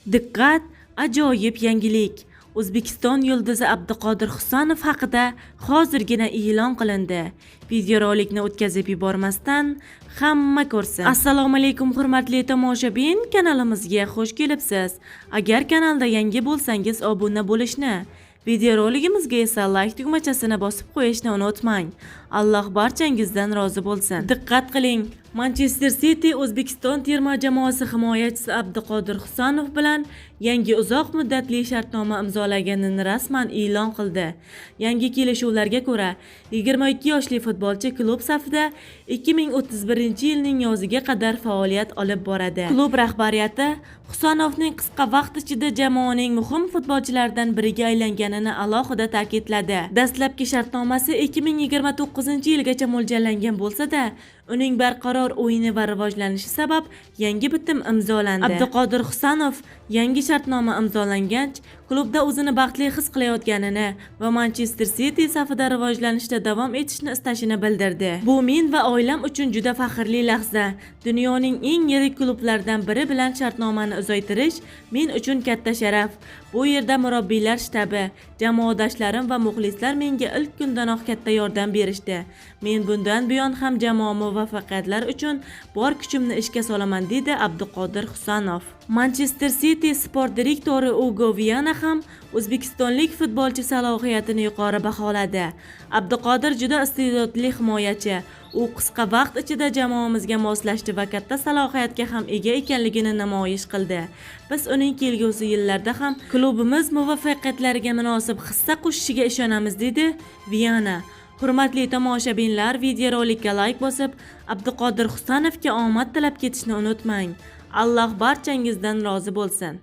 Diqqat, ajoyib yangilik. O'zbekiston yulduzi Abduqodir Husanov haqida hozirgina e'lon qilindi. Videorolikni o'tkazib yubormasdan hamma ko'rsin. Assalomu alaykum hurmatli tomoshabin, kanalimizga xush kelibsiz. Agar kanalda yangi bo'lsangiz obuna bo'lishni, videoroligimizga esa like tugmachasini bosib qo'yishni unutmang. Alloh barchangizdan rozi bo'lsin. Diqqat qiling. Manchester City O'zbekiston terma jamoasi himoyachisi Abduqodir Husanov bilan yangi uzoq muddatli shartnoma imzolaganini rasman e'lon qildi. Yangi kelishuvlarga ko'ra, 22 yoshli futbolchi klub safida 2031-yilning yoziga qadar faoliyat olib boradi. Klub rahbariyati Husanovning qisqa vaqt ichida jamoaning muhim futbolchilaridan biriga aylanganini alohida ta'kidladi. Dastlabki shartnomasi 2029-yilgacha mo'ljallangan bo'lsa-da, uning barqaror o'yini va rivojlanishi sabab yangi bitim imzolandi. Abduqodir Husanov yangi shartnoma imzolangach, klubda o'zini baxtli his qilayotganini va Manchester City safida rivojlanishda davom etishni istashini bildirdi. Bu men va oilam uchun juda faxrli lahza. Dunyoning eng yirik klublaridan biri bilan shartnomani uzaytirish men uchun katta sharaf. Bu yerda murabbiylar shtabi, jamoadoshlarim va muxlislar menga ilk kundanoq katta yordam berishdi. Men bundan buyon ham jamoa muvaffaqiyatlari uchun bor kuchimni ishga solaman, dedi Abduqodir Husanov. Manchester City sport direktori Ugo Viana ham o'zbekistonlik futbolchi salohiyatini yuqori baholadi. Abduqodir juda iste'dodli himoyachi. U qisqa vaqt ichida jamoamizga moslashdi va katta salohiyatga ham ega ekanligini namoyish qildi. Biz uning kelgusi yillarda ham klubimiz muvaffaqiyatlariga munosib hissa qo'shishiga ishonamiz, dedi Viana. Hurmatli tomoshabinlar, videorolikka like bosib, Abduqodir Husanovga omad tilab ketishni unutmang. Alloh barchangizdan rozi bo'lsin.